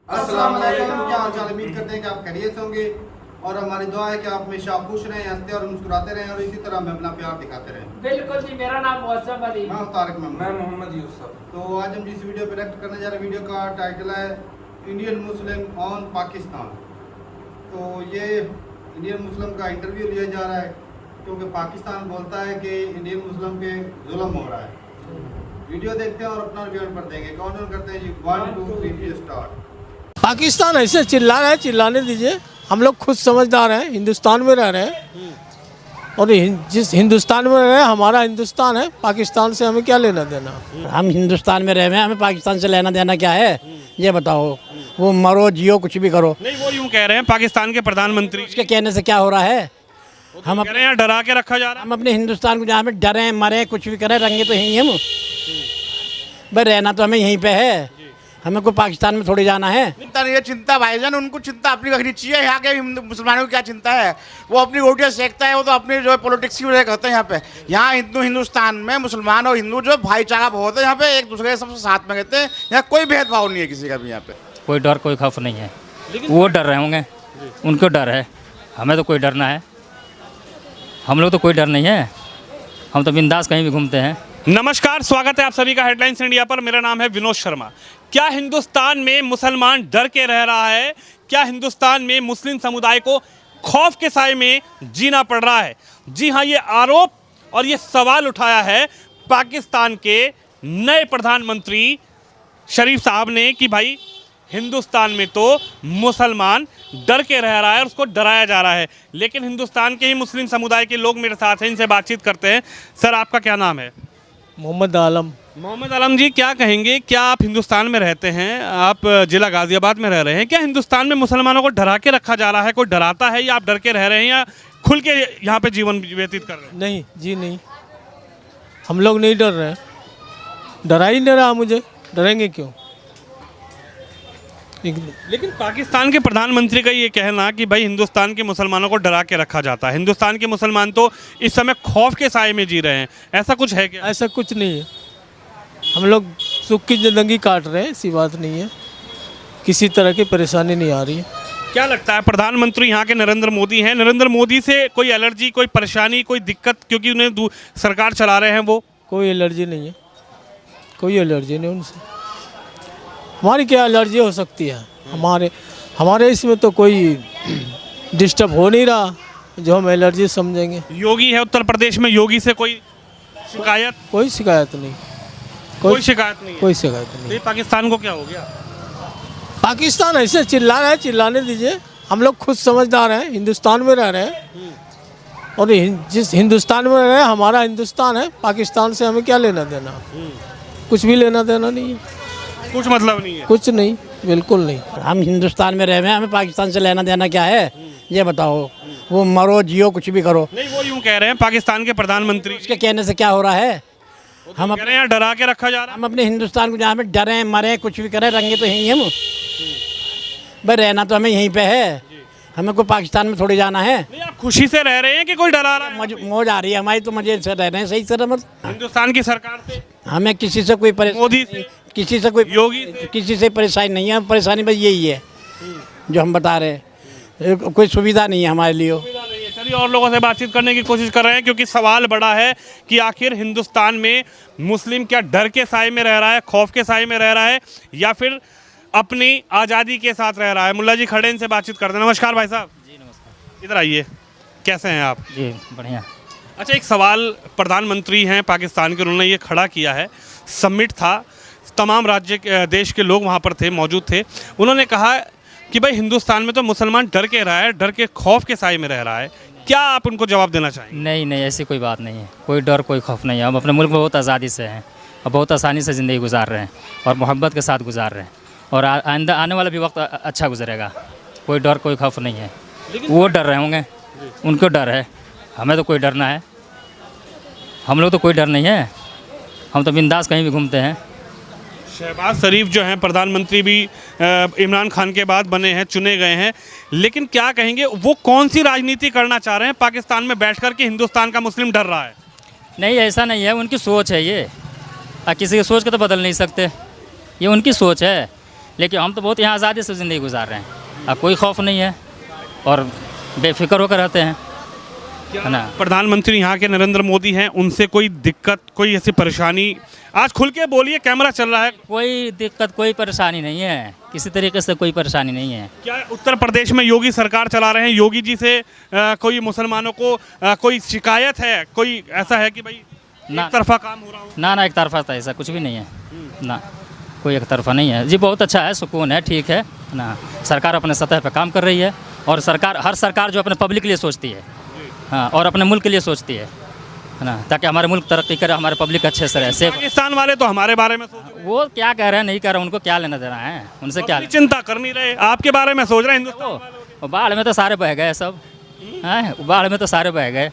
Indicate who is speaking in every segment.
Speaker 1: अस्सलाम वालेकुम, क्या हाल चाल। उम्मीद करते हैं कि आप खैरियत से होंगे और हमारी दुआ है कि आप हमेशा खुश रहें, हंसते और मुस्कुराते रहें और इसी तरह हमें अपना प्यार दिखाते रहें।
Speaker 2: बिल्कुल जी, मेरा नाम मौसम अली,
Speaker 1: मैं तारिक महमूद,
Speaker 3: मैं मोहम्मद यूसुफ।
Speaker 1: तो आज हम जिस वीडियो पे रिएक्ट करने जा रहे हैं, वीडियो का टाइटल है इंडियन मुस्लिम ऑन पाकिस्तान। तो ये इंडियन मुस्लिम का इंटरव्यू लिया जा रहा है क्योंकि पाकिस्तान बोलता है कि इंडियन मुस्लिम पे जुल्म हो रहा है। वीडियो देखते हैं और अपना रिव्यू पर देंगे। काउंट करते हैं जी, 1 2 3 स्टार्ट।
Speaker 4: पाकिस्तान ऐसे चिल्ला रहा है, चिल्लाने दीजिए। हम लोग खुद समझदार हैं, हिंदुस्तान में रह रहे हैं और जिस हिंदुस्तान में रह रहे हैं हमारा हिंदुस्तान है, पाकिस्तान से हमें क्या लेना देना।
Speaker 5: हम हिंदुस्तान में रह रहे हैं, हमें पाकिस्तान से लेना देना क्या है ये बताओ। वो मरो जियो कुछ भी करो।
Speaker 6: नहीं, वो यूं कह रहे हैं पाकिस्तान के प्रधानमंत्री,
Speaker 5: उसके कहने से क्या हो रहा है। हम
Speaker 6: कह रहे हैं डरा के रखा जा रहा
Speaker 5: हम अपने हिंदुस्तान को जहाँ पे डरें मरें कुछ भी करें, रंगे तो यहीं हम भाई, रहना तो हमें यहीं पे है, हमें को पाकिस्तान में थोड़ी जाना है।
Speaker 7: ये चिंता भाईजान, उनको चिंता अपनी रखनी चाहिए। यहाँ के मुसलमानों की क्या चिंता है, वो अपनी रोटियाँ सेकता है, वो तो अपनी जो पॉलिटिक्स की वजह करते हैं। यहाँ पे यहाँ हिंदुस्तान में मुसलमान और हिंदू जो भाईचारा बहुत है, यहाँ पे एक दूसरे के सबसे साथ में रहते हैं। यहाँ कोई भेदभाव नहीं है किसी का भी। यहाँ पे
Speaker 8: कोई डर कोई खौफ नहीं है, वो डर रहे होंगे, उनको डर है, हमें तो कोई डरना है। हम लोग तो कोई डर नहीं है, हम तो बिंदास कहीं भी घूमते हैं।
Speaker 6: नमस्कार, स्वागत है आप सभी का हेडलाइंस इंडिया पर। मेरा नाम है विनोद शर्मा। क्या हिंदुस्तान में मुसलमान डर के रह रहा है? क्या हिंदुस्तान में मुस्लिम समुदाय को खौफ के साए में जीना पड़ रहा है? जी हाँ, ये आरोप और ये सवाल उठाया है पाकिस्तान के नए प्रधानमंत्री शरीफ साहब ने कि भाई हिंदुस्तान में तो मुसलमान डर के रह रहा है और उसको डराया जा रहा है। लेकिन हिंदुस्तान के ही मुस्लिम समुदाय के लोग मेरे साथ हैं, इनसे बातचीत करते हैं। सर, आपका क्या नाम है?
Speaker 4: मोहम्मद आलम।
Speaker 6: मोहम्मद आलम जी, क्या कहेंगे, क्या आप हिंदुस्तान में रहते हैं, आप जिला गाजियाबाद में रह रहे हैं, क्या हिंदुस्तान में मुसलमानों को डरा के रखा जा रहा है? कोई डराता है या आप डर के रह रहे हैं या खुल के यहाँ पे जीवन व्यतीत कर रहे हैं?
Speaker 4: नहीं जी नहीं, हम लोग नहीं डर रहे हैं, डरा ही नहीं रहा मुझे, डरेंगे क्यों।
Speaker 6: लेकिन पाकिस्तान के प्रधानमंत्री का ये कहना कि भाई हिंदुस्तान के मुसलमानों को डरा के रखा जाता है, हिंदुस्तान के मुसलमान तो इस समय खौफ के साए में जी रहे हैं, ऐसा कुछ है क्या?
Speaker 4: ऐसा कुछ नहीं है, हम लोग सुख की ज़िंदगी काट रहे हैं, ऐसी बात नहीं है, किसी तरह की परेशानी नहीं आ रही है।
Speaker 6: क्या लगता है, प्रधानमंत्री यहाँ के नरेंद्र मोदी हैं, नरेंद्र मोदी से कोई एलर्जी, कोई परेशानी, कोई दिक्कत, क्योंकि उन्हें सरकार चला रहे हैं वो?
Speaker 4: कोई एलर्जी नहीं है, कोई एलर्जी नहीं उनसे। हमारी क्या एलर्जी हो सकती है? हमारे इसमें तो कोई डिस्टर्ब हो नहीं रहा जो हम एलर्जी समझेंगे।
Speaker 6: योगी है उत्तर प्रदेश में, योगी से कोई शिकायत?
Speaker 4: कोई शिकायत नहीं,
Speaker 6: कोई शिकायत नहीं है।
Speaker 4: कोई शिकायत
Speaker 6: तो
Speaker 4: नहीं।
Speaker 6: ये पाकिस्तान को क्या हो गया?
Speaker 4: पाकिस्तान ऐसे चिल्ला रहा है, चिल्लाने दीजिए। हम लोग खुद समझदार हैं, हिंदुस्तान में रह रहे हैं और जिस हिंदुस्तान में रह रहे हैं हमारा हिंदुस्तान है, पाकिस्तान से हमें क्या लेना देना। कुछ भी लेना देना नहीं है,
Speaker 6: कुछ मतलब नहीं है,
Speaker 4: कुछ नहीं, बिल्कुल नहीं।
Speaker 5: हम हिंदुस्तान में रह रहे हैं, हमें पाकिस्तान से लेना देना क्या है ये बताओ। वो मरो जियो कुछ भी करो।
Speaker 6: नहीं, वो यूं कह रहे हैं पाकिस्तान के प्रधानमंत्री,
Speaker 5: उसके कहने से क्या हो रहा है। हम
Speaker 6: कह रहे हैं डरा के रखा जा रहा है।
Speaker 5: हम अपने हिंदुस्तान को जहाँ पे डरें मरें कुछ भी करें, रंगे तो यहीं हम भाई, रहना तो हमें यहीं पे है, हमें को पाकिस्तान में थोड़ी जाना है।
Speaker 6: नहीं, आप खुशी से रह रहे हैं कि कोई डरा रहा है?
Speaker 5: मौज आ रही है हमारी, तो मजे से रह रहे हैं सही से।
Speaker 6: हिंदुस्तान की सरकार से,
Speaker 5: हमें किसी से कोई
Speaker 6: मोदी से,
Speaker 5: किसी से कोई
Speaker 6: योगी से,
Speaker 5: किसी से परेशानी नहीं है। परेशानी बस यही है जो हम बता रहे हैं, कोई सुविधा नहीं है हमारे लिए।
Speaker 6: चलिए और लोगों से बातचीत करने की कोशिश कर रहे हैं, क्योंकि सवाल बड़ा है कि आखिर हिंदुस्तान में मुस्लिम क्या डर के साए में रह रहा है, खौफ के साए में रह रहा है, या फिर अपनी आज़ादी के साथ रह रहा है। मुल्ला जी खड़े, इनसे बातचीत करते हैं। नमस्कार भाई साहब।
Speaker 8: जी नमस्कार।
Speaker 6: इधर आइए, कैसे हैं आप?
Speaker 8: जी बढ़िया।
Speaker 6: अच्छा, एक सवाल, प्रधानमंत्री हैं पाकिस्तान के, उन्होंने ये खड़ा किया है, समिट था, तमाम राज्य देश के लोग वहाँ पर थे, मौजूद थे। उन्होंने कहा कि भाई हिंदुस्तान में तो मुसलमान डर के रहा है, डर के खौफ के साए में रह रहा है। क्या आप उनको जवाब देना चाहेंगे?
Speaker 8: नहीं नहीं, ऐसी कोई बात नहीं है, कोई डर कोई खौफ नहीं है। हम अपने मुल्क में बहुत आज़ादी से हैं और बहुत आसानी से ज़िंदगी गुजार रहे हैं और मोहब्बत के साथ गुजार रहे हैं, और आइंदा आने वाला भी वक्त अच्छा गुजरेगा। कोई डर कोई खौफ नहीं है, वो डर रहे होंगे, उनको डर है, हमें तो कोई डरना है। हम लोग तो कोई डर नहीं है, हम तो बिंदास कहीं भी घूमते हैं।
Speaker 6: शहबाज शरीफ जो हैं प्रधानमंत्री भी इमरान खान के बाद बने हैं, चुने गए हैं, लेकिन क्या कहेंगे, वो कौन सी राजनीति करना चाह रहे हैं पाकिस्तान में बैठकर कि हिंदुस्तान का मुस्लिम डर रहा है?
Speaker 8: नहीं, ऐसा नहीं है, उनकी सोच है ये, किसी की सोच को तो बदल नहीं सकते, ये उनकी सोच है। लेकिन हम तो बहुत यहाँ आज़ादी से ज़िंदगी गुजार रहे हैं। अब कोई खौफ नहीं है और बेफिक्र होकर रहते हैं, है ना।
Speaker 6: प्रधानमंत्री यहाँ के नरेंद्र मोदी हैं, उनसे कोई दिक्कत, कोई ऐसी परेशानी? आज खुल के बोलिए, कैमरा चल रहा है।
Speaker 8: कोई दिक्कत, कोई परेशानी नहीं है, किसी तरीके से कोई परेशानी नहीं है।
Speaker 6: क्या उत्तर प्रदेश में योगी सरकार चला रहे हैं, योगी जी से कोई मुसलमानों को कोई शिकायत है? कोई ऐसा है कि भाई एक तरफा काम हो रहा हो?
Speaker 8: ना, एक तरफा तो ऐसा कुछ भी नहीं है ना, कोई एक तरफा नहीं है जी। बहुत अच्छा है, सुकून है, ठीक है ना। सरकार अपने सतह पर काम कर रही है और हर सरकार जो अपने पब्लिक के लिए सोचती है, हाँ, और अपने मुल्क के लिए सोचती है ना, ताकि हमारे मुल्क तरक्की करे, हमारे पब्लिक अच्छे से रहे।
Speaker 6: पाकिस्तान वाले तो हमारे बारे में सोच रहे हैं।
Speaker 8: वो क्या कह रहे हैं, नहीं कह रहे, उनको क्या लेना देना है, उनसे क्या
Speaker 6: चिंता कर नहीं रहे, आपके बारे में सोच रहे हैं हिंदुस्तान वाले।
Speaker 8: बाढ़ में तो सारे बह गए सब, हैं, बाढ़ में तो सारे बह गए,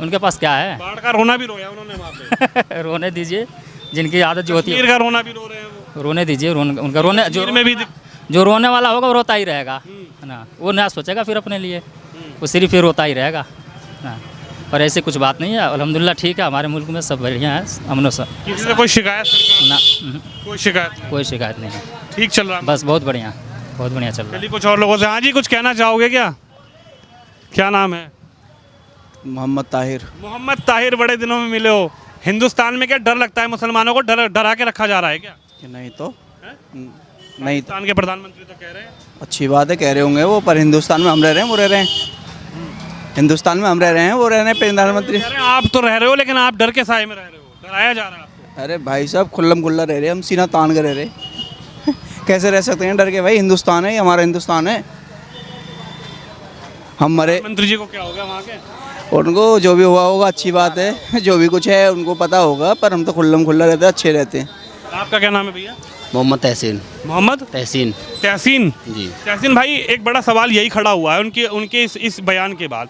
Speaker 8: उनके पास क्या है?
Speaker 6: बाढ़ का रोना भी रोया उन्होंने वहाँ पे।
Speaker 8: रोने दीजिए, जिनकी आदत जो होती है
Speaker 6: का रोना भी रो रहे हैं वो।
Speaker 8: रोने दीजिए, उनका रोने जो रोने वाला होगा वो रोता ही रहेगा, है ना। वो ना सोचेगा फिर अपने लिए, वो सिर्फ फिर रोता ही रहेगा ना। और ऐसी कुछ बात नहीं है, अल्हम्दुलिल्लाह ठीक है, हमारे मुल्क में सब बढ़िया है, अमन सा।
Speaker 6: किसी से कोई शिकायत
Speaker 8: ना,
Speaker 6: कोई शिकायत
Speaker 8: कोई शिकायत नहीं है,
Speaker 6: ठीक चल रहा है
Speaker 8: बस बहुत बढ़िया, बहुत बढ़िया चल रहा है।
Speaker 6: चलिए कुछ और लोगों से, हाँ जी, कुछ कहना चाहोगे क्या? क्या नाम है?
Speaker 3: मोहम्मद ताहिर।
Speaker 6: मोहम्मद ताहिर, बड़े दिनों में मिले हो। हिंदुस्तान में क्या डर लगता है, मुसलमानों को डरा के रखा जा रहा है क्या?
Speaker 3: नहीं तो नहीं,
Speaker 6: हिंदुस्तान के प्रधानमंत्री तो कह रहे हैं।
Speaker 3: अच्छी बात है, कह रहे होंगे वो, पर हिंदुस्तान में हम रह रहे हैं, वो रह रहे हैं। हिंदुस्तान में हम रह रहे हैं, वो रह रहे हैं प्रधानमंत्री।
Speaker 6: आप तो रह रहे हो, लेकिन आप डर के साए में रह रहे हो, डराया जा रहा है आपको।
Speaker 3: अरे भाई साहब, खुल्लम खुल्ला रह रहे हैं हम, सीना तान कर रह रहे। कैसे रह सकते हैं डर के? भाई हिंदुस्तान है, ये हमारा हिंदुस्तान है। हम मरे,
Speaker 6: मंत्री जी को क्या हो गया वहाँ के?
Speaker 3: उनको जो भी हुआ होगा अच्छी बात है, जो भी कुछ है उनको पता होगा, पर हम तो खुल्लम खुल्ला रहते हैं, अच्छे रहते हैं।
Speaker 6: आपका क्या नाम है भैया?
Speaker 9: मोहम्मद तहसीन।
Speaker 6: मोहम्मद
Speaker 9: तहसीन
Speaker 6: जी। तहसीन भाई, एक बड़ा सवाल यही खड़ा हुआ है उनके इस बयान के बाद।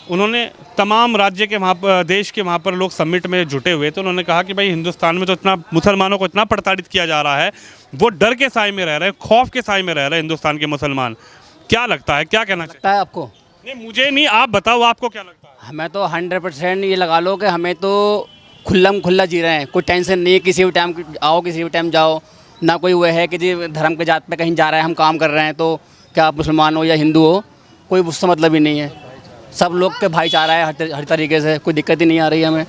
Speaker 6: उन्होंने तमाम राज्य के वहाँ पर, देश के वहाँ पर लोग समिट में जुटे हुए थे, उन्होंने कहा कि भाई हिंदुस्तान में तो इतना मुसलमानों को इतना प्रताड़ित किया जा रहा है, वो डर के साए में रह रहे हैं, खौफ के साए में रह रहे हैं हिंदुस्तान के मुसलमान। क्या लगता है, क्या कहना
Speaker 9: लगता है आपको?
Speaker 6: नहीं, मुझे नहीं, आप बताओ, आपको क्या लगता है?
Speaker 9: हमें तो 100% ये लगा लो कि हमें तो खुल्लम खुल्ला जी रहे हैं, कोई टेंशन नहीं है, किसी भी टाइम आओ, किसी भी टाइम जाओ, ना कोई वो है कि जी धर्म के जात पे कहीं जा रहे हैं, हम काम कर रहे हैं तो क्या आप मुसलमान हो या हिंदू हो, कोई उससे मतलब ही नहीं है। सब लोग के भाईचारा है हर तरीके से, कोई दिक्कत ही नहीं आ रही है हमें।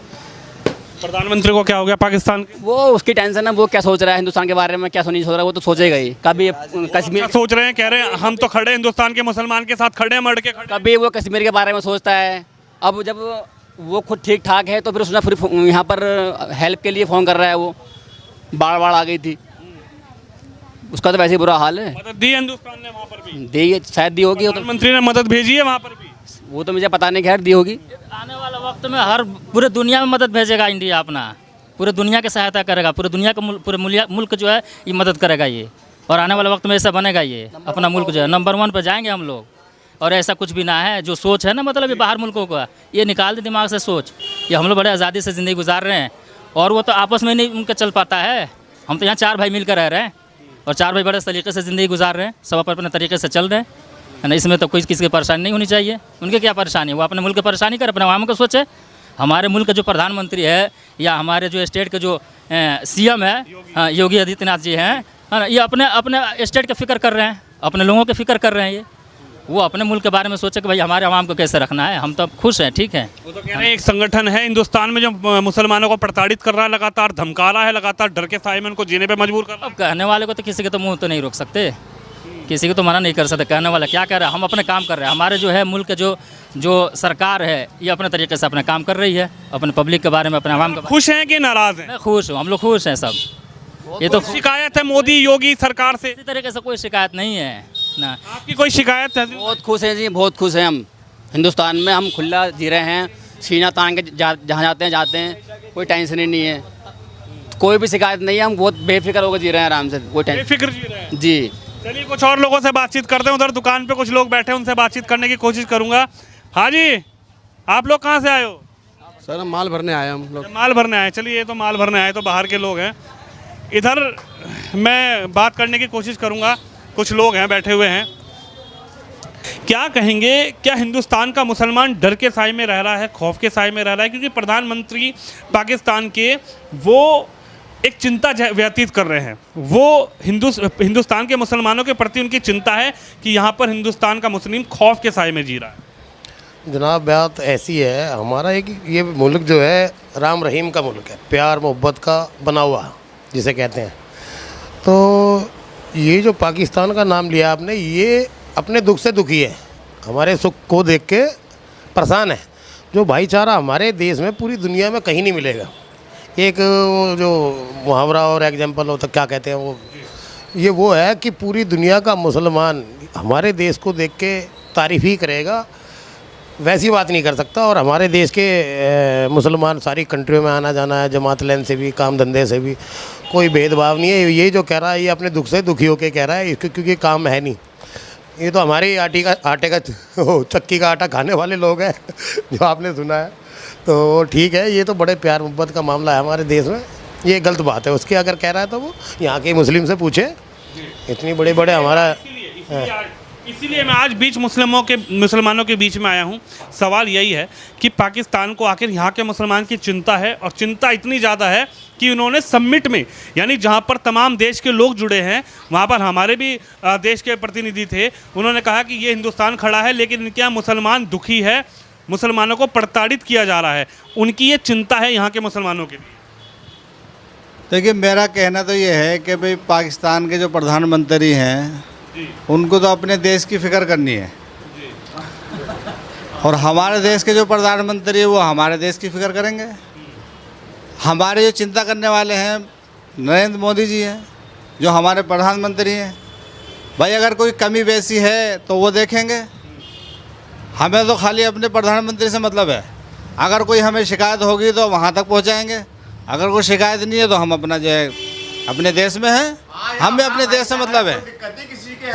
Speaker 6: प्रधानमंत्री को क्या हो गया पाकिस्तान के?
Speaker 9: वो उसकी टेंशन है, वो क्या सोच रहा है हिंदुस्तान के बारे में, क्या नहीं सोच रहा है, वो तो सोचेगा ही। कभी कश्मीर
Speaker 6: सोच रहे हैं, कह रहे हैं हम तो खड़े हिंदुस्तान के मुसलमान के साथ खड़े, मर के खड़े।
Speaker 9: कभी वो कश्मीर के बारे में सोचता है, अब जब वो खुद ठीक ठाक है तो फिर उसने फिर यहाँ पर हेल्प के लिए फ़ोन कर रहा है। वो बाढ़ आ गई थी, उसका तो वैसे ही बुरा हाल है।
Speaker 6: मदद दी हिंदुस्तान ने वहाँ पर भी?
Speaker 9: दी, शायद दी होगी।
Speaker 6: प्रधानमंत्री ने मदद भेजी है वहाँ पर भी?
Speaker 9: वो तो मुझे पता नहीं, खैर दी होगी।
Speaker 8: आने वाला वक्त में हर पूरे दुनिया में मदद भेजेगा इंडिया अपना, पूरे दुनिया की सहायता करेगा, पूरे दुनिया का पूरे मुल्क जो है ये मदद करेगा ये। और आने वाले वक्त में ऐसा बनेगा ये, अपना मुल्क जो है नंबर 1 पर जाएंगे हम लोग। और ऐसा कुछ भी ना है, जो सोच है ना, मतलब ये बाहर मुल्कों का, ये निकाल दे दिमाग से सोच। ये हम लोग बड़े आज़ादी से ज़िंदगी गुजार रहे हैं और वो तो आपस में नहीं उनका चल पाता है। हम तो यहाँ 4 भाई मिलकर रह रहे हैं और 4 भाई बड़े तरीके से ज़िंदगी गुजार रहे हैं, सब अपने तरीके से चल रहे हैं, है ना। इसमें तो कोई किसी की परेशानी नहीं होनी चाहिए। उनके क्या परेशानी, वो अपने मुल्क की परेशानी कर, अपने आवाम को सोचे। हमारे मुल्क का जो प्रधानमंत्री है या हमारे जो स्टेट के जो CM है, हाँ, योगी आदित्यनाथ जी हैं, है ना, ये अपने स्टेट की फ़िक्र कर रहे हैं, अपने लोगों की फ़िक्र कर रहे हैं। ये वो अपने मुल्क के बारे में सोचे कि भाई हमारे आवाम को कैसे रखना है, हम तो खुश हैं, ठीक है।
Speaker 6: वो तो कह रहे हैं एक संगठन है हिंदुस्तान में जो मुसलमानों को प्रताड़ित कर रहा है, लगातार धमका रहा है, लगातार डर के साए में उनको जीने पे मजबूर कर रहा है।
Speaker 8: अब कहने वाले को तो किसी के तो मुंह तो नहीं रोक सकते, किसी को तो मना नहीं कर सकते। कहने वाला क्या कह रहा है, हम अपने काम कर रहे हैं। हमारे जो है मुल्क के जो सरकार है ये अपने तरीके से अपने काम कर रही है, अपने पब्लिक के बारे में, अपने आवाम के।
Speaker 6: खुश हैं कि नाराज़ हैं?
Speaker 8: मैं खुश हूँ, हम लोग खुश हैं सब। ये तो
Speaker 6: शिकायत है मोदी योगी सरकार से?
Speaker 8: इसी तरीके से कोई शिकायत नहीं है ना।
Speaker 6: आपकी कोई शिकायत है?
Speaker 9: बहुत खुश हैं जी, बहुत खुश हैं हम। हिंदुस्तान में हम खुला जी रहे हैं, सीना तान के जहाँ जाते हैं, कोई टेंशन ही नहीं है, कोई भी शिकायत नहीं है। हम बहुत बेफिक्र होकर जी रहे हैं, आराम से, कोई टेंशन।
Speaker 6: बेफिक्र जी रहे हैं
Speaker 9: जी।
Speaker 6: चलिए कुछ और लोगों से बातचीत करते हैं। उधर दुकान पे कुछ लोग बैठे हैं, उनसे बातचीत करने की कोशिश करूंगा। हाँ जी, आप लोग कहाँ से आए हो?
Speaker 10: सर हम माल भरने आए, हम लोग
Speaker 6: माल भरने आए। चलिए, ये तो माल भरने आए तो बाहर के लोग हैं। इधर मैं बात करने की कोशिश करूंगा, कुछ लोग हैं बैठे हुए हैं। क्या कहेंगे, क्या हिंदुस्तान का मुसलमान डर के साए में रह रहा है, खौफ के साए में रह रहा है? क्योंकि प्रधानमंत्री पाकिस्तान के वो एक चिंता व्यतीत कर रहे हैं। वो हिंदुस्तान के मुसलमानों के प्रति उनकी चिंता है कि यहाँ पर हिंदुस्तान का मुस्लिम खौफ के साए में जी रहा है।
Speaker 11: जनाब बात ऐसी है, हमारा एक ये मुल्क जो है राम रहीम का मुल्क है, प्यार मोहब्बत का बना हुआ जिसे कहते हैं। तो ये जो पाकिस्तान का नाम लिया आपने, ये अपने दुख से दुखी है, हमारे सुख को देख के परेशान है। जो भाईचारा हमारे देश में पूरी दुनिया में कहीं नहीं मिलेगा। एक वो जो मुहावरा और एग्जाम्पल होता क्या कहते हैं वो है कि पूरी दुनिया का मुसलमान हमारे देश को देख के तारीफ़ ही करेगा, वैसी बात नहीं कर सकता। और हमारे देश के मुसलमान सारी कंट्रियों में आना जाना है, जमात लेन से भी, काम धंधे से भी, कोई भेदभाव नहीं है। ये जो कह रहा है ये अपने दुख से दुखी होकर कह रहा है, इसको क्योंकि काम है नहीं। ये तो हमारे आटे का चक्की का आटा खाने वाले लोग हैं जो आपने सुना है। तो ठीक है, ये तो बड़े प्यार मोहब्बत का मामला है हमारे देश में, ये गलत बात है उसकी। अगर कह रहा है तो वो यहाँ के मुस्लिम से पूछे, इतनी बड़े बड़े हमारा।
Speaker 6: इसीलिए मैं आज मुसलमानों के बीच में आया हूँ। सवाल यही है कि पाकिस्तान को आखिर यहाँ के मुसलमान की चिंता है, और चिंता इतनी ज़्यादा है कि उन्होंने समिट में, यानी जहाँ पर तमाम देश के लोग जुड़े हैं, वहाँ पर हमारे भी देश के प्रतिनिधि थे, उन्होंने कहा कि ये हिंदुस्तान खड़ा है लेकिन इनके यहाँ मुसलमान दुखी है, मुसलमानों को प्रताड़ित किया जा रहा है। उनकी ये चिंता है यहाँ के मुसलमानों के लिए।
Speaker 1: देखिए, मेरा कहना तो ये है कि भाई पाकिस्तान के जो प्रधानमंत्री हैं उनको तो अपने देश की फ़िक्र करनी है, और हमारे देश के जो प्रधानमंत्री है वो हमारे देश की फ़िक्र करेंगे। हमारे जो चिंता करने वाले हैं नरेंद्र मोदी जी हैं, जो हमारे प्रधानमंत्री हैं। भाई अगर कोई कमी बेसी है तो वो देखेंगे, हमें तो खाली अपने प्रधानमंत्री से मतलब है। अगर कोई हमें शिकायत होगी तो वहाँ तक पहुँचाएँगे, अगर कोई शिकायत नहीं है तो हम अपना जो है अपने देश में हैं, हमें अपने देश से मतलब है।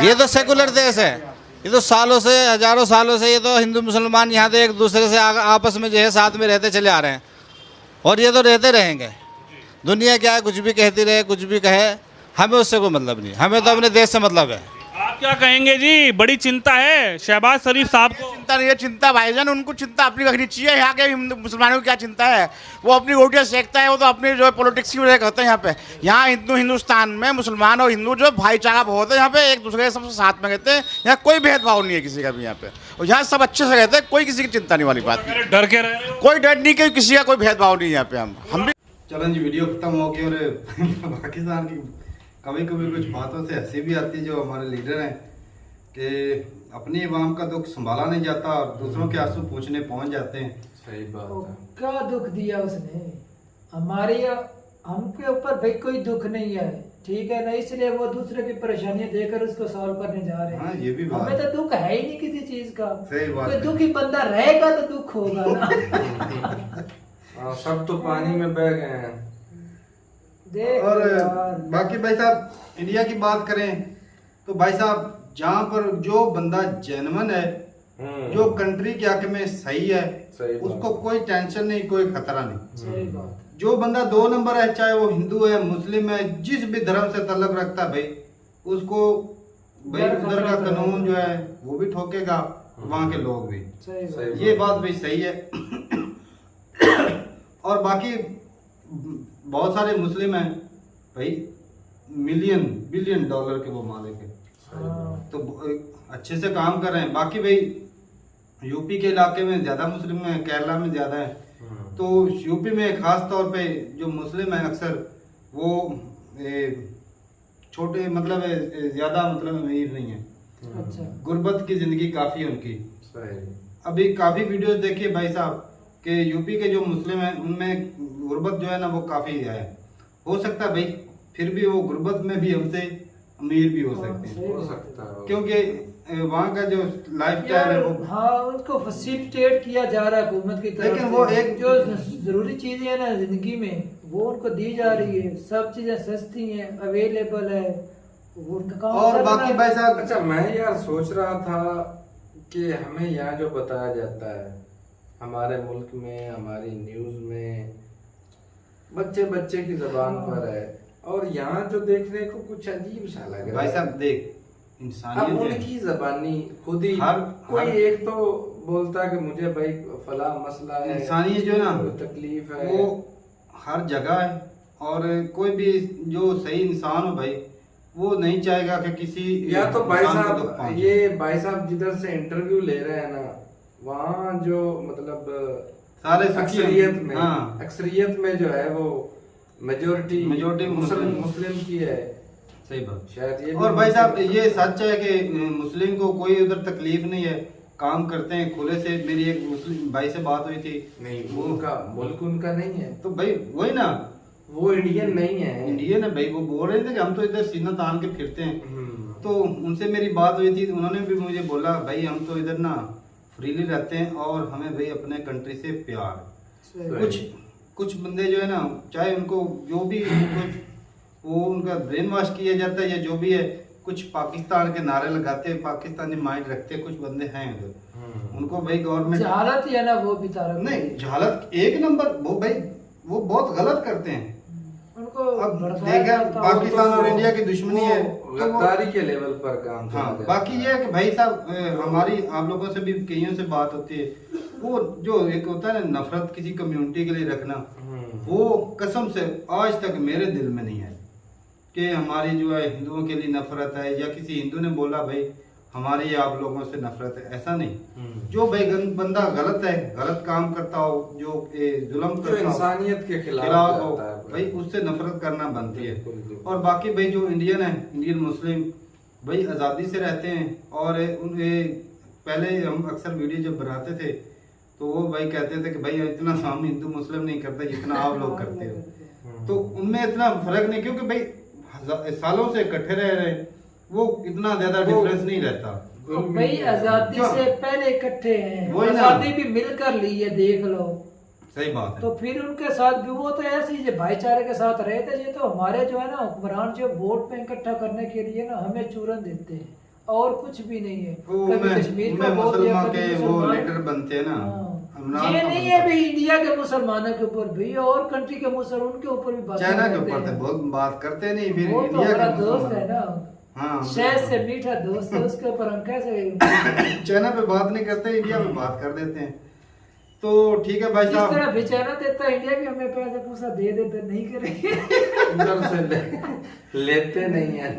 Speaker 1: ये तो सेकुलर देश है, ये तो सालों से, हज़ारों सालों से ये तो हिंदू मुसलमान यहाँ तो एक दूसरे से आपस में जो है साथ में रहते चले आ रहे हैं, और ये तो रहते रहेंगे। दुनिया क्या है, कुछ भी कहती रहे, कुछ भी कहे, हमें उससे कोई मतलब नहीं, हमें तो अपने देश से मतलब है।
Speaker 6: आप क्या कहेंगे जी? बड़ी चिंता है शहबाज शरीफ साहब को।
Speaker 7: चिंता नहीं है, चिंता भाईजान उनको चिंता अपनी रखनी चाहिए। यहाँ के मुसलमानों की क्या चिंता है, वो अपनी रोटियाँ सेकता है, वो तो अपनी जो पॉलिटिक्स की वजह करते हैं। यहाँ पे यहाँ हिंदुस्तान में मुसलमान और हिंदू जो भाईचारा बहुत है, यहाँ पे एक दूसरे के सबसे साथ में रहते हैं। यहाँ कोई भेदभाव नहीं है किसी का भी यहाँ पे, और यहाँ सब अच्छे से रहते हैं, कोई किसी की चिंता नहीं वाली बात।
Speaker 6: डर के रहे,
Speaker 7: कोई डर नहीं कि किसी का कोई भेदभाव नहीं है यहाँ पे। हम भी
Speaker 1: चलन जी, वीडियो खत्म हो गई। और पाकिस्तान की कभी कभी कुछ बातों से हंसी भी आती है। जो हमारे लीडर हैं कि अपनी अवाम का दुख संभाला नहीं जाता और दूसरों के आंसू पूछने पहुंच जाते हैं।
Speaker 2: सही बात है। क्या दुख दिया उसने हमारे, हमके ऊपर भाई कोई दुख नहीं है, ठीक है ना, इसलिए वो दूसरे की परेशानियां देकर उसको सॉल्व करने जा रहे हैं।
Speaker 1: हाँ, ये भी बात।
Speaker 2: हमें तो दुख है ही नहीं किसी चीज का।
Speaker 1: सही बात।
Speaker 2: कोई दुखी बंदा रहेगा तो दुख होगा ना।
Speaker 12: सब तो पानी में बह गए हैं।
Speaker 1: और बाकी भाई साहब, इंडिया की बात करें तो भाई साहब, जहाँ पर जो बंदा जेन्युइन है, जो कंट्री के हक में सही है, उसको कोई टेंशन नहीं, कोई खतरा नहीं।
Speaker 2: सही बात।
Speaker 1: जो बंदा 2 नंबर है, चाहे वो हिंदू है, मुस्लिम है, जिस भी धर्म से ताल्लुक रखता है, भाई उसको भाई उधर का कानून जो है वो भी ठोकेगा, वहाँ के लोग भी। ये बात भी सही है। और बाकी बहुत सारे मुस्लिम हैं भाई, मिलियन बिलियन डॉलर के वो मालिक है, तो अच्छे से काम कर रहे हैं। बाकी भाई यूपी के इलाके में ज़्यादा मुस्लिम है, केरला में ज़्यादा है। तो यूपी में ख़ास तौर पे जो मुस्लिम है अक्सर वो छोटे मतलब ज़्यादा मतलब अमीर नहीं है। अच्छा। गुर्बत की ज़िंदगी काफ़ी है उनकी। अभी काफ़ी वीडियोस देखिए भाई साहब कि यूपी के जो मुस्लिम हैं उनमें गुर्बत जो है ना वो काफ़ी है। हो सकता है भाई फिर भी वो गुर्बत में भी हमसे अमीर भी हो सकते हैं,
Speaker 12: हो सकता है,
Speaker 1: क्योंकि वहाँ का जो लाइफ स्टाइल है वो,
Speaker 2: हाँ, उनको फैसिलिटेट किया जा रहा है हुकूमत की तरफ।
Speaker 1: लेकिन वो एक
Speaker 2: जो जरूरी चीजें है ना जिंदगी में वो उनको दी जा रही है, सब चीजें सस्ती हैं, अवेलेबल है, वो उनका काम।
Speaker 1: और बाकी भाई साहब,
Speaker 12: अच्छा मैं यार सोच रहा था कि हमें यहाँ जो बताया जाता है हमारे मुल्क में, हमारी न्यूज में, बच्चे बच्चे की जबान पर है, और यहाँ जो देखने को कुछ अजीब सा लग रहा है।
Speaker 1: भाई साहब देख, इंसानियत
Speaker 12: अब उनकी जबानी खुद ही कोई एक तो बोलता है कि मुझे भाई फला मसला है,
Speaker 1: इंसानियत जो है ना
Speaker 12: तकलीफ है,
Speaker 1: वो हर जगह है, और कोई भी जो सही इंसान हो भाई वो नहीं चाहेगा कि किसी
Speaker 12: या तो भाई
Speaker 1: इंसान को दुख
Speaker 12: साहब
Speaker 1: पहुंचे।
Speaker 12: ये भाई साहब जिधर से इंटरव्यू ले रहे हैं ना वहाँ जो मतलब
Speaker 1: सारे
Speaker 12: अक्सरियत में
Speaker 1: हाँ।
Speaker 12: अक्सरियत में जो है वो मेजोरिटी
Speaker 1: मुस्लिम
Speaker 12: मुस्लिम की है।
Speaker 1: सही बात।
Speaker 12: शायद ये
Speaker 1: और भाई साहब ये सच है कि मुस्लिम को कोई उधर तकलीफ नहीं है, काम करते हैं खुले से। मेरी एक मुस्लिम भाई से बात हुई थी,
Speaker 12: नहीं उनका मुल्क उनका नहीं है
Speaker 1: तो भाई वही ना,
Speaker 12: वो इंडियन नहीं है।
Speaker 1: इंडियन है भाई। वो बोल रहे थे कि हम तो इधर सीना तान के फिरते हैं। तो उनसे मेरी बात हुई थी, उन्होंने भी मुझे बोला भाई हम तो इधर ना फ्रीली रहते हैं और हमें भाई अपने कंट्री से प्यार। कुछ बंदे जो है ना, चाहे उनको जो भी कुछ वो उनका ब्रेन वॉश किया जाता है या जो भी है, कुछ पाकिस्तान के नारे लगाते हैं, पाकिस्तानी माइंड रखते हैं, कुछ बंदे हैं उधर। उनको भाई गवर्नमेंट
Speaker 2: जहालत ही है ना वो भी तारक
Speaker 1: नहीं, जहालत एक नंबर। वो भाई वो बहुत गलत करते हैं।
Speaker 2: उनको
Speaker 1: अब देखा पाकिस्तान और इंडिया की दुश्मनी है,
Speaker 12: गद्दारी के लेवल पर काम।
Speaker 1: हाँ, बाकी ये है कि भाई साहब हमारी आप लोगों से भी कईयों से बात होती है, वो जो एक होता है ना नफरत किसी कम्युनिटी के लिए रखना, वो कसम से आज तक मेरे दिल में नहीं है कि हमारी जो है हिंदुओं के लिए नफरत है या किसी हिंदू ने बोला भाई हमारी आप लोगों से नफरत है, ऐसा नहीं। जो भाई बंदा गलत है, गलत काम करता हो, जो जुल्म करता हो,
Speaker 12: इंसानियत के खिलाफ
Speaker 1: हो, भाई उससे नफरत करना बनती है। और बाकी भाई जो इंडियन है, इंडियन मुस्लिम भाई आज़ादी से रहते हैं। और पहले हम अक्सर वीडियो जब बनाते थे तो वो भाई कहते थे कि भाई इतना सामने हिंदू मुस्लिम नहीं करते जितना आप लोग करते हो। तो उनमें इतना फर्क नहीं, क्योंकि भाई सालों से इकट्ठे रह रहे हैं, वो इतना ज्यादा डिफरेंस नहीं रहता।
Speaker 2: भाई आजादी से पहले इकट्ठे हैं,
Speaker 1: वही ना।
Speaker 2: आजादी भी मिलकर ली है, देख लो।
Speaker 1: सही बात है।
Speaker 2: तो फिर उनके साथ भी वो तो ऐसे ही भाईचारे के साथ रहे थे। ये तो हमारे जो है ना हुक्मरान जो वोट पे इकट्ठा करने के लिए ना हमें चूरन देते हैं और कुछ भी नहीं है। कभी कश्मीर का वोट दिया, कभी
Speaker 1: वो लीडर बनते हैं ना।
Speaker 2: ये नहीं है भाई इंडिया के मुसलमानों के ऊपर भी और कंट्री के मुसलमान उनके ऊपर भी बात
Speaker 1: चाइना के ऊपर बहुत बात करते नहीं। फिर
Speaker 2: वो तो हमारा दोस्त है ना,
Speaker 1: हाँ,
Speaker 2: शहद से मीठा दोस्त है, उसके ऊपर हम कैसे
Speaker 1: चाइना पे बात नहीं करते, इंडिया पे बात कर देते हैं। तो ठीक है भाई साहब,
Speaker 2: जिस तरह भी चाइना देता है इंडिया भी हमें पैसे पूसा दे देते, नहीं करेंगे
Speaker 12: उधर से लेते नहीं है,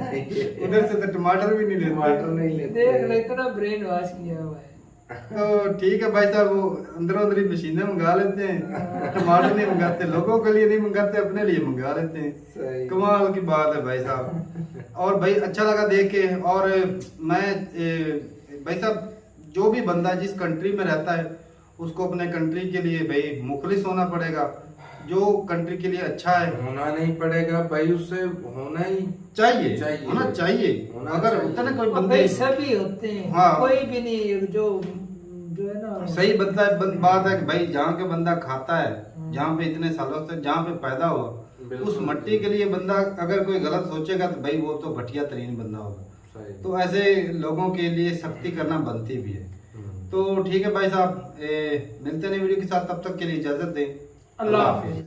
Speaker 1: उधर से तो टमाटर भी नहीं लेते,
Speaker 12: टमाटर नहीं लेते।
Speaker 2: देख ले इतना ब्रेन वॉश किया हुआ है।
Speaker 1: तो ठीक है भाई साहब, वो अंदर अंदर ही मशीनें मंगा लेते हैं, टमाटर नहीं मंगाते, लोगों के लिए नहीं मंगाते, अपने लिए मंगा लेते हैं। कमाल की बात है भाई साहब। और भाई अच्छा लगा देख के। और मैं भाई साहब जो भी बंदा जिस कंट्री में रहता है उसको अपने कंट्री के लिए भाई मुखलिस होना पड़ेगा। जो कंट्री के लिए अच्छा है
Speaker 12: होना नहीं पड़ेगा भाई, उससे होना ही
Speaker 1: चाहिए, होना चाहिए। अगर होता ना कोई बंदे
Speaker 2: सभी होते हैं,
Speaker 1: हाँ,
Speaker 2: कोई भी नहीं जो है ना
Speaker 1: सही बंदा बात है कि भाई जहाँ के बंदा खाता है, जहाँ पे इतने सालों से जहाँ पे पैदा हुआ, उस मट्टी के लिए बंदा अगर कोई गलत सोचेगा तो भाई वो तो घटिया तरीन बंदा होगा। तो ऐसे लोगों के लिए सख्ती करना बनती भी है। तो ठीक है भाई साहब, मिलते हैं वीडियो के साथ, तब तक के लिए इजाजत दें। अल्लाह हाफिज।